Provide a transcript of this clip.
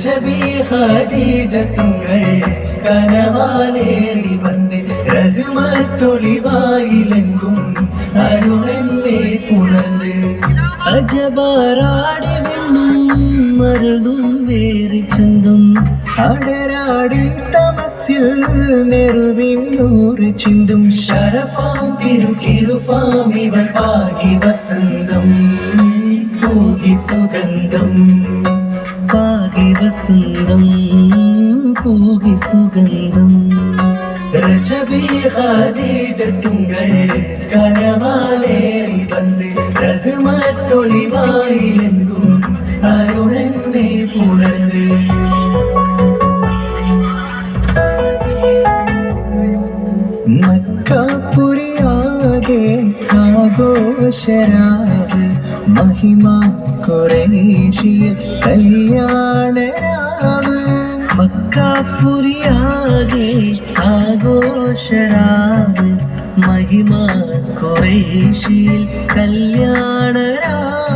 രജബി ഖദീജത്തുങ്ങൾ കനവാലേറി വന്ന് റഹ്മത്തൊളിവായിലെങ്കും അരുളെന്നെ പുണർന്ന് അജബാറാടി വെണ്ണും മരുതും വേറി ചന്തും അടരാടി തമസിൽ നെറുവിൻ നൂറ് ചിന്തും ശരഫാം തിരുകിരുഫാം ഇവൾ പാകി വസന്തം പൂകി സുഗന്ധം പാകി വസന്തം പൂകി സുഗന്ധം രജബി ഖദീജത്തുങ്ങൾ കനവാലേറി വന്ന് റഹ്മത്തൊളിവായിലെങ്കും അരുളെന്നെ പുണർന്ന് മക്കാപുരിയാകെ ആഘോഷരാവ് മഹിമ ഖുറൈശിയിൽ കല്യാണരാവ് മക്കാപുരിയാകെ ആഘോഷരാവ് മഹിമ ഖുറൈശിയിൽ